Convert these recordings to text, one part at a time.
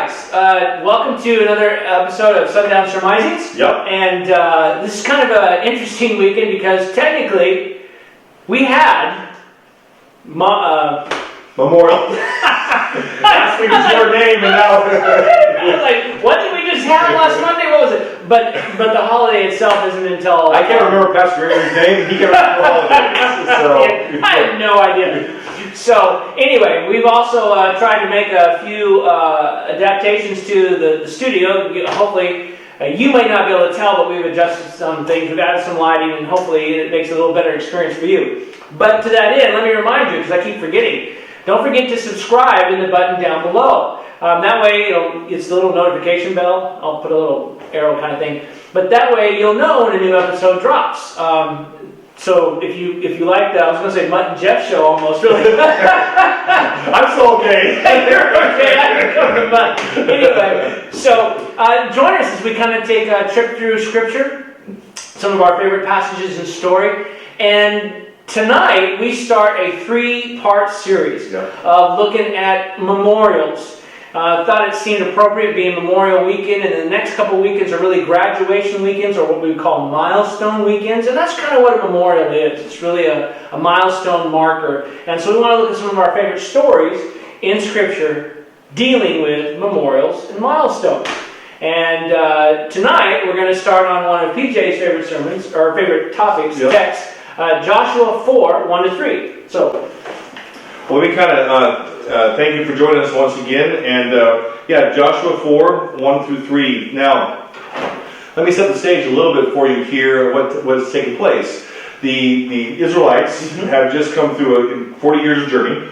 guys, welcome to another episode of SundownSurmisings. Yep. And this is kind of an interesting weekend because technically we had Memorial. Last week was your name, and now like, what did we just have last Monday? What was it? But the holiday itself isn't until I can't remember Pastor Gregory's name. He can't remember the holidays. So I have no idea. So anyway, we've also tried to make a few adaptations to the studio. Hopefully, you might not be able to tell, but we've adjusted some things. We've added some lighting, and hopefully it makes it a little better experience for you. But to that end, let me remind you, because I keep forgetting, don't forget to subscribe in the button down below. That way, it's the little notification bell. I'll put a little arrow kind of thing. But that way, you'll know when a new episode drops. So if you like that, I was going to say Mutt and Jeff show almost, really. I'm still okay. You're okay. I can cover Mutt. Anyway, so join us as we kind of take a trip through Scripture, some of our favorite passages in story, and tonight we start a 3-part series of looking at memorials. Thought it seemed appropriate being Memorial Weekend, and the next couple weekends are really graduation weekends, or what we would call milestone weekends, and that's kind of what a memorial is. It's really a milestone marker. And so we want to look at some of our favorite stories in Scripture dealing with memorials and milestones. And tonight we're going to start on one of PJ's favorite sermons, or favorite topics, texts, Joshua 4, 1-3. So, well, we kind of thank you for joining us once again. And Joshua 4, 1-3. Now, let me set the stage a little bit for you here, what's taking place. The Israelites have just come through a 40 years of journey,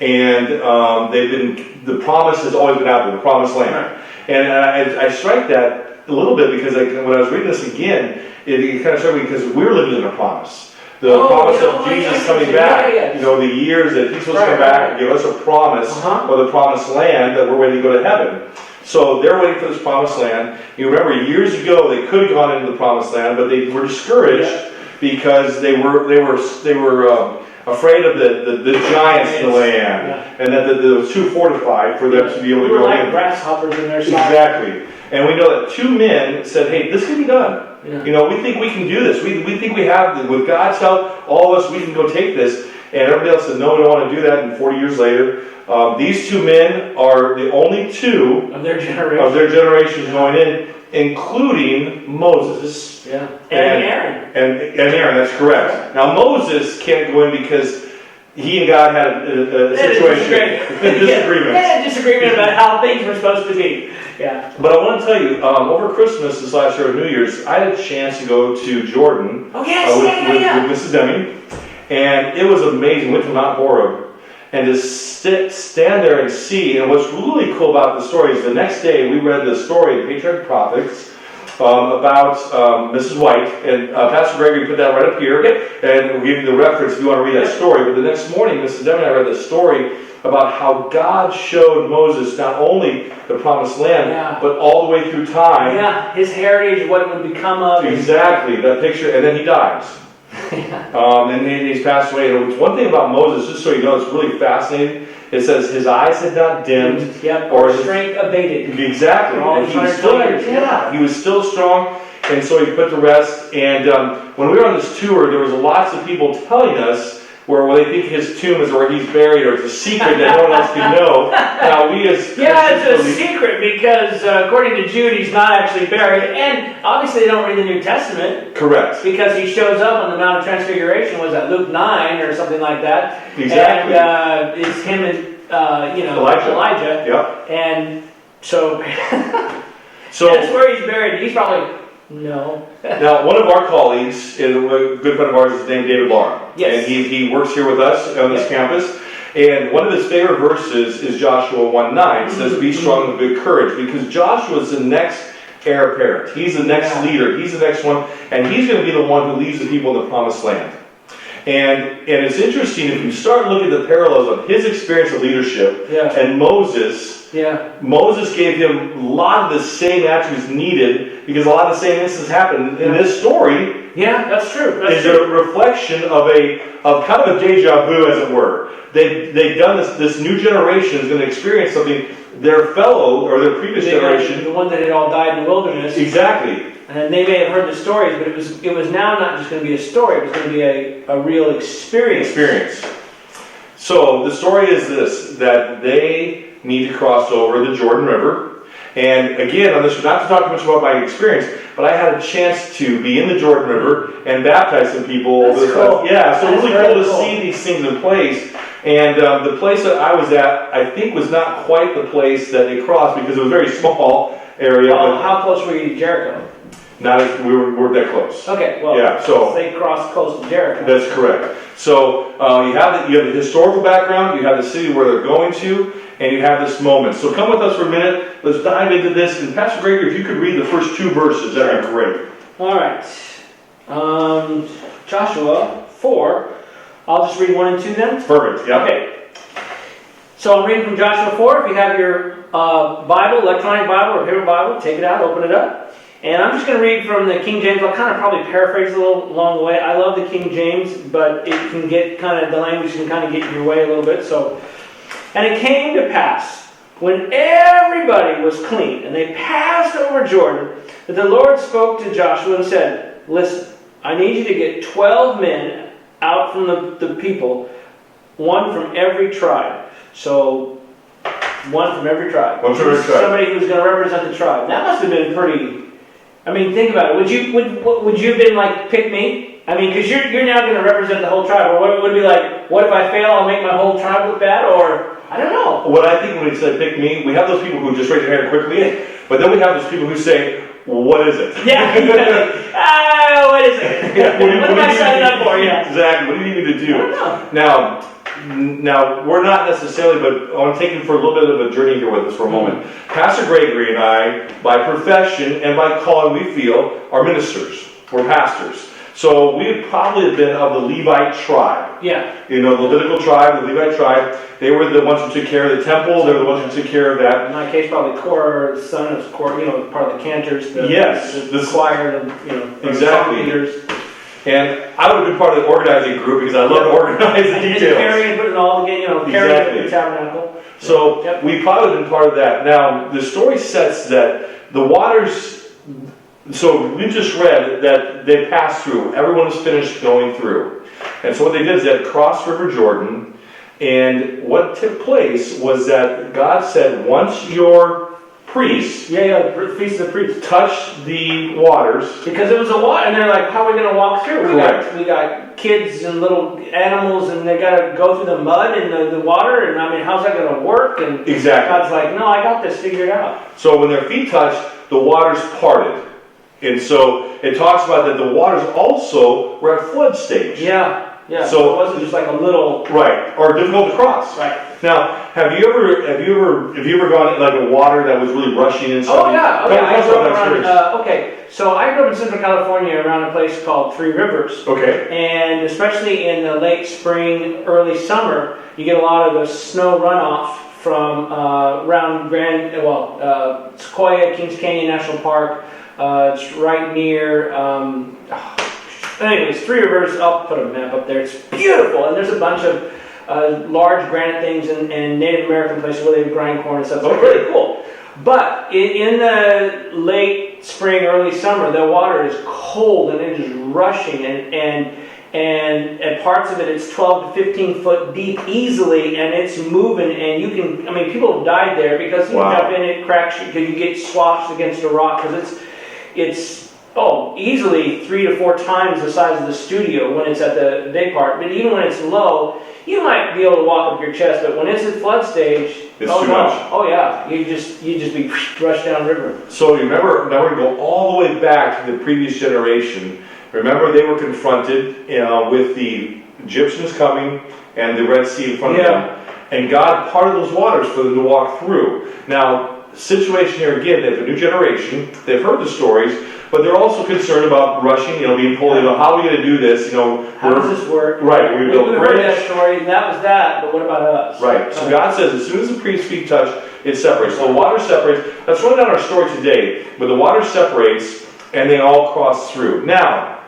and the promise has always been out there, the promised land. And I strike that a little bit because when I was reading this again, it kind of struck me because we're living in a promise. The promise of Jesus coming back, the years that He's supposed to come back and give us a promise, or the promised land that we're waiting to go to heaven. So they're waiting for this promised land. You remember years ago they could have gone into the promised land, but they were discouraged because they were afraid of the giants in the land, and that it was too fortified for them to be able to go in. Grasshoppers in their side. Exactly. And we know that 2 men said, "Hey, this can be done. We think we can do this. We think we have, with God's help, all of us, we can go take this." And everybody else said, "No, we don't want to do that." And 40 years later, these 2 men are the only 2 of their generation going in, including Moses. And Aaron. And Aaron, that's correct. Now, Moses can't go in because he and God had a situation, a disagreement. They had a disagreement about how things were supposed to be. Yeah. But I want to tell you, over Christmas this last year, New Year's, I had a chance to go to Jordan with Mrs. Deming, and it was amazing. Went to Mount Horeb, and to stand there and see. And what's really cool about the story is the next day we read the story in Patriarch Prophets about Mrs. White, and Pastor Gregory put that right up here, and we'll give you the reference if you want to read that story. But the next morning, Mrs. Deming and I read the story about how God showed Moses not only the promised land, but all the way through time. Yeah, his heritage, what it would become of. Exactly, that picture, and then he dies. And he's passed away. And one thing about Moses, just so you know, it's really fascinating. It says his eyes had not dimmed, or his strength abated. Exactly, and he was still, he was still strong, and so he put to rest. And when we were on this tour, there was lots of people telling us where they think his tomb is where he's buried, or it's a secret that no one else can know. Now we as it's a secret because according to Jude, he's not actually buried, and obviously they don't read the New Testament. Correct. Because he shows up on the Mount of Transfiguration. Was that Luke 9 or something like that? Exactly. And it's him and Elijah. Yep. And so that's where he's buried. He's probably. No. Now, one of our colleagues, a good friend of ours, is named David Barr. Yes. And he works here with us on this campus. And one of his favorite verses is Joshua 1:9. It says, "Be strong and good courage," because Joshua is the next heir apparent. He's the next leader. He's the next one. And he's going to be the one who leads the people in the promised land. And it's interesting, if you start looking at the parallels of his experience of leadership and Moses. Moses gave him a lot of the same attributes needed because a lot of the same instances happened in this story. Yeah, that's true. Is a reflection of kind of a deja vu, as it were. They've done this. This new generation is going to experience something their fellow, or their previous generation. The ones that had all died in the wilderness. Exactly. And they may have heard the stories, but it was now not just going to be a story, it was going to be a real experience. So the story is this, that they need to cross over the Jordan River. And again, on this, not to talk much about my experience, but I had a chance to be in the Jordan River and baptize some people. That's cool. Yeah, so it was really cool to cool. see these things in place. And the place that I was at, I think, was not quite the place that they crossed because it was a very small area. Well, how close were you to Jericho? Not as we weren't that close. Okay, well, yeah, so they crossed close to Jericho. That's correct. So you have the historical background, you have the city where they're going to, and you have this moment. So come with us for a minute. Let's dive into this. And Pastor Gregory, if you could read the first 2 verses, that'd be great. All right. Joshua 4. I'll just read 1 and 2 then. Perfect. Yeah. Okay. So I'm reading from Joshua 4. If you have your Bible, electronic Bible or paper Bible, take it out, open it up. And I'm just going to read from the King James. I'll kind of probably paraphrase a little along the way. I love the King James, but it can get kind of, the language can kind of get in your way a little bit. So, and it came to pass, when everybody was clean, and they passed over Jordan, that the Lord spoke to Joshua and said, listen, I need you to get 12 men out from the people, one from every tribe. So, one from every tribe. One from every tribe. Somebody who's going to represent the tribe. That must have been pretty... I mean, think about it. Would you have been like, pick me? I mean, because you're now going to represent the whole tribe. Or would it be like, what if I fail? I'll make my whole tribe look bad? Or I don't know. What I think when we say pick me, we have those people who just raise their hand quickly, but then we have those people who say, well, what is it? Yeah. What is it? Yeah, what am I signing up for? Yeah. Exactly. What do you need to do? I don't know. Now, we're not necessarily, but I want to take you for a little bit of a journey here with us for a moment. Pastor Gregory and I, by profession and by calling, we feel, are ministers. We're pastors. So we would probably have been of the Levite tribe. Yeah. You know, the Levitical tribe, the Levite tribe. They were the ones who took care of the temple. They were the ones who took care of that. In my case, probably Korah, son of Korah, part of the cantors. The choir, exactly. song leaders. And I would have been part of the organizing group because I love to organize the details. And carrying and putting it all together, carrying the tabernacle. So we probably would have been part of that. Now, the story sets that the waters, so we just read that they passed through. Everyone was finished going through. And so what they did is they had crossed River Jordan. And what took place was that God said, once your priests, the feast of the priests, touch the waters, because it was a water, and they're like, how are we going to walk through? Correct. We got kids and little animals, and they got to go through the mud and the water, and I mean, how's that going to work? And exactly. God's like, no, I got this figured out. So when their feet touched, the waters parted. And so it talks about that the waters also were at flood stage. Yeah. So it wasn't just like a little or difficult to cross. Right. Now, have you ever gone in like a water that was really rushing and stuff? Oh yeah. I grew up around. Okay. So I grew up in Central California around a place called Three Rivers. Okay. And especially in the late spring, early summer, you get a lot of the snow runoff from around Sequoia, Kings Canyon National Park. It's right near. Anyways, Three Rivers. I'll put a map up there. It's beautiful, and there's a bunch of large granite things and Native American places where they grind corn and stuff. So it's really cool. But in the late spring, early summer, the water is cold and it is rushing, and at parts of it, it's 12 to 15 foot deep easily, and it's moving, and you can. I mean, people have died there because you jump in, it cracks you because you get swashed against a rock because it's easily 3 to 4 times the size of the studio when it's at the big part. But even when it's low, you might be able to walk up your chest. But when it's at flood stage, it's too much. Oh yeah, you just be rushed down river. So you remember, now we're going to go all the way back to the previous generation. Remember, they were confronted with the Egyptians coming and the Red Sea in front of them. And God parted those waters for them to walk through. Now, situation here again, they have a new generation. They've heard the stories. But they're also concerned about rushing, being pulled, how are we going to do this? How does this work? Right, we heard that story, and that was that, but what about us? Right, so God says as soon as the priest's feet touch, it separates. So the water separates. Let's run down our story today, but the water separates, and they all cross through. Now,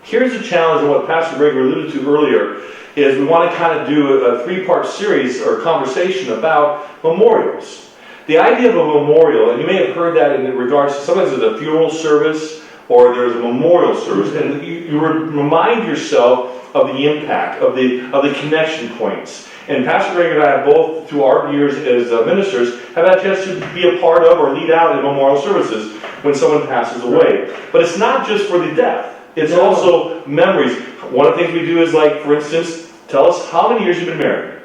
here's the challenge, and what Pastor Gregory alluded to earlier, is we want to kind of do a 3-part series or conversation about memorials. the idea of a memorial, and you may have heard that in regards to sometimes there's a funeral service or there's a memorial service, and you remind yourself of the impact, of the connection points. And Pastor Greg and I have both, through our years as ministers, have had a chance to be a part of or lead out in memorial services when someone passes away. But it's not just for the death. It's also memories. One of the things we do is, like, for instance, tell us how many years you've been married.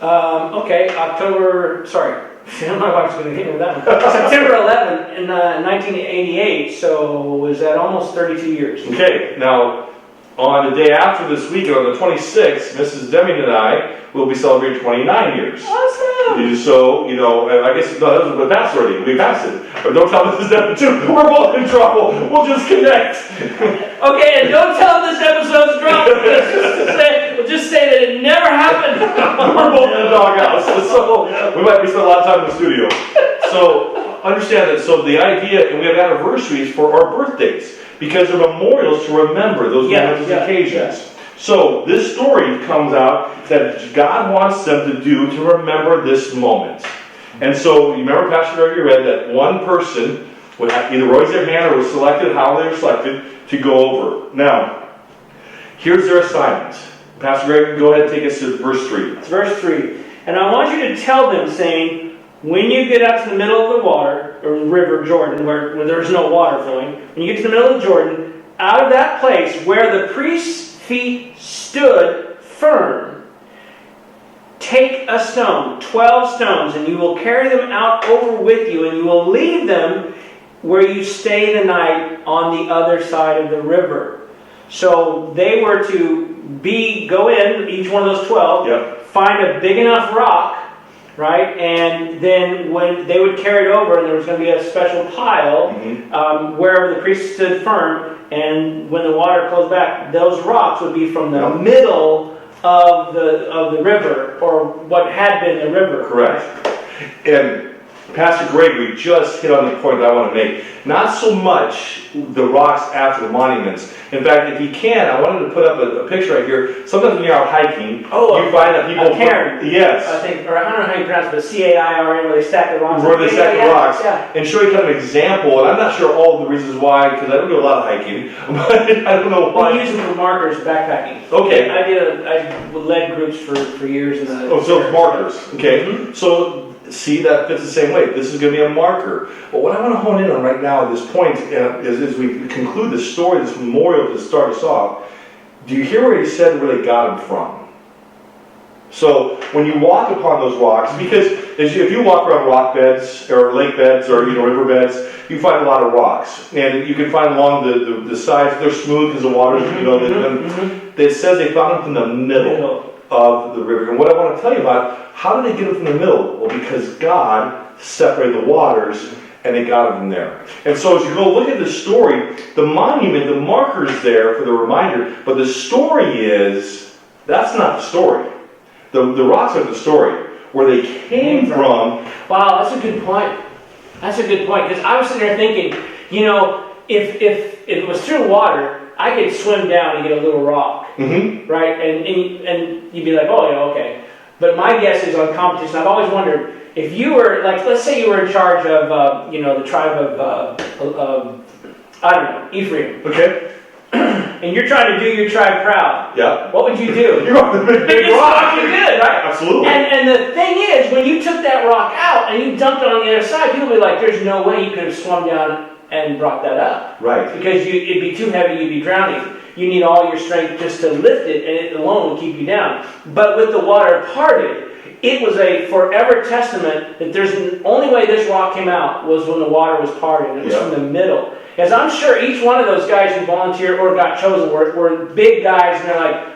Okay, my wife's going to hit me with that one. September 11th in 1988, so was that almost 32 years. Okay, now, on the day after this weekend, on the 26th, Mrs. Deming and I will be celebrating 29 years. Awesome! So, I guess, no, we passed already. We passed it. But don't tell Mrs. Deming too. We're both in trouble. We'll just connect. Okay, and don't tell them this episode's dropped. We'll just say that it never happened. We're both in the doghouse. So, we might be spending a lot of time in the studio. So, understand that. So, the idea, and we have anniversaries for our birthdays. Because they're memorials to remember those moments and occasions. Yeah. So this story comes out that God wants them to do to remember this moment. And so you remember Pastor Gregory read that one person would have either raise their hand or was selected, how they were selected, to go over. Now, here's their assignment. Pastor Gregory, go ahead and take us to verse 3. It's verse 3. And I want you to tell them, saying, when you get out to the middle of the water, or river Jordan, where there's no water flowing, when you get to the middle of Jordan, out of that place where the priest's feet stood firm, take a stone, 12 stones, and you will carry them out over with you, and you will leave them where you stay the night on the other side of the river. So they were to go in, each one of those 12, find a big enough rock, right? And then when they would carry it over, and there was going to be a special pile wherever the priest stood firm, and when the water closed back, those rocks would be from the middle of the river, or what had been the river. Correct. And Pastor Gregory just hit on the point that I want to make. Not so much the rocks after the monuments. In fact, if you can, I wanted to put up a picture right here. Sometimes when you're out hiking, you find that people... cairn. Yes. I think, or I don't know how you pronounce it, but C-A-I-R-N, where they stack the rocks. Where they stack the rocks. Yeah. And show you kind of an example. And I'm not sure all the reasons why, because I don't do a lot of hiking. But I don't know why. We use them for markers backpacking. Okay. I led groups for years. So it's markers. Okay. So... see, that fits the same way. This is going to be a marker. But what I want to hone in on right now at this point is as we conclude this story, this memorial to start us off, do you hear where he said where they got him from? So when you walk upon those rocks, because if you walk around rock beds or lake beds or river beds, you find a lot of rocks. And you can find along the sides, they're smooth because the water, it says they found them from the middle of the river. And what I want to tell you about, how did they get them from the middle? Well, because God separated the waters and they got them from there. And so as you go look at the story, the monument, the marker is there for the reminder, but the story is, that's not the story. The rocks are the story. Where they came from. Wow, that's a good point. That's a good point. Because I was sitting there thinking, if it was through water, I could swim down and get a little rock, right? And you'd be like, oh, yeah, okay. But my guess is on competition, I've always wondered, if you were, like, let's say you were in charge of, the tribe of I don't know, Ephraim. Okay. And you're trying to do your tribe proud. Yeah. What would you do? You're on the big rock. You good, right? Absolutely. And the thing is, when you took that rock out and you dumped it on the other side, people would be like, there's no way you could have swum down and brought that up. Right. Because it'd be too heavy, you'd be drowning. You need all your strength just to lift it, and it alone will keep you down. But with the water parted, it was a forever testament that there's the only way this rock came out was when the water was parted, and it was from the middle. As I'm sure each one of those guys who volunteered or got chosen were big guys, and they're like,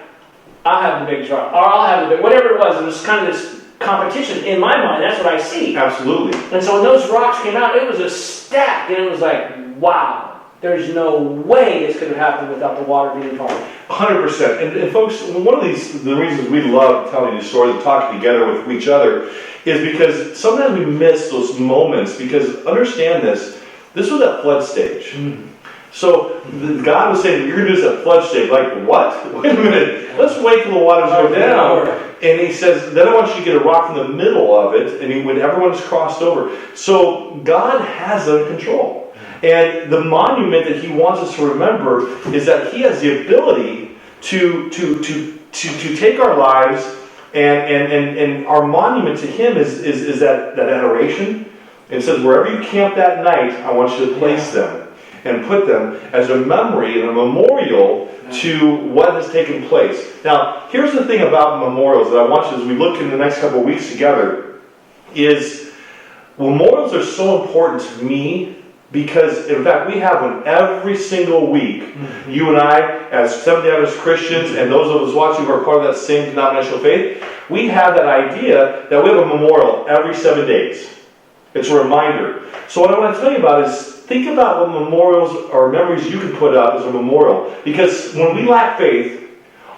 I'll have the big rock, or I'll have the big, whatever it was kind of this competition. In my mind, that's what I see. Absolutely. And so when those rocks came out, it was a stack, and it was like, wow. There's no way this could have happened without the water being parted. 100%. And folks, one of the reasons we love telling these stories and talking together with each other is because sometimes we miss those moments. Because understand this was at flood stage. Mm-hmm. So God was saying, you're going to do this at flood stage. Like, what? Wait a minute. Let's wait till the waters go down. And he says, then I want you to get a rock in the middle of it, and when everyone's crossed over. So God has it under control. And the monument that he wants us to remember is that he has the ability to take our lives, and our monument to him is that adoration. It says, wherever you camp that night, I want you to place them and put them as a memory and a memorial to what has taken place. Now, here's the thing about memorials that I want you, as we look in the next couple of weeks together, is memorials are so important to me because, in fact, we have one every single week. You and I, as Seventh-day Adventist Christians, and those of us watching who are part of that same denominational faith, we have that idea that we have a memorial every 7 days. It's a reminder. So what I want to tell you about is, think about what memorials or memories you can put up as a memorial. Because when we lack faith,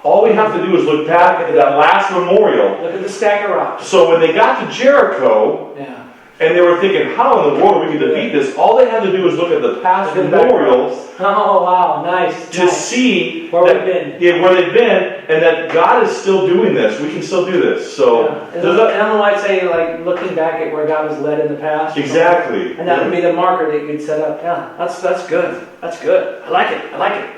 all we have to do is look back at that last memorial. Look at the stack of rocks. So when they got to Jericho, and they were thinking, how in the world are we going to defeat this? All they had to do was look at the past memorials. Oh, wow, nice. To see where we've been. Yeah, where they've been, and that God is still doing this. We can still do this. So, and I might say, like, looking back at where God was led in the past. Exactly. And that would be the marker that you'd set up. Yeah, that's good. That's good. I like it.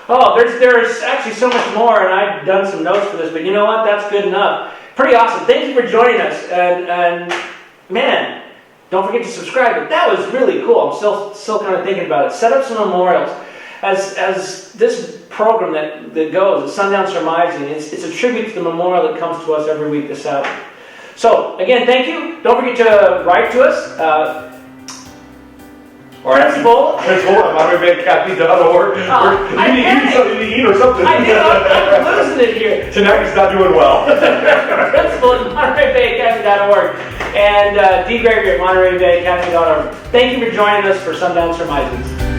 Oh, there's actually so much more, and I've done some notes for this, but you know what? That's good enough. Pretty awesome. Thank you for joining us. And man, don't forget to subscribe. But that was really cool. I'm still kind of thinking about it. Set up some memorials. As this program that goes, it's Sundown Surmising, it's a tribute to the memorial that comes to us every week this Saturday. So, again, thank you. Don't forget to write to us. Principal at MontereyBayCathy.org. You need something to eat or something. I do. I'm losing it here. Tonight's not doing well. Principal at MontereyBayCathy.org and D. Gregory at MontereyBayCathy.org. Thank you for joining us for Sundown Surmisings.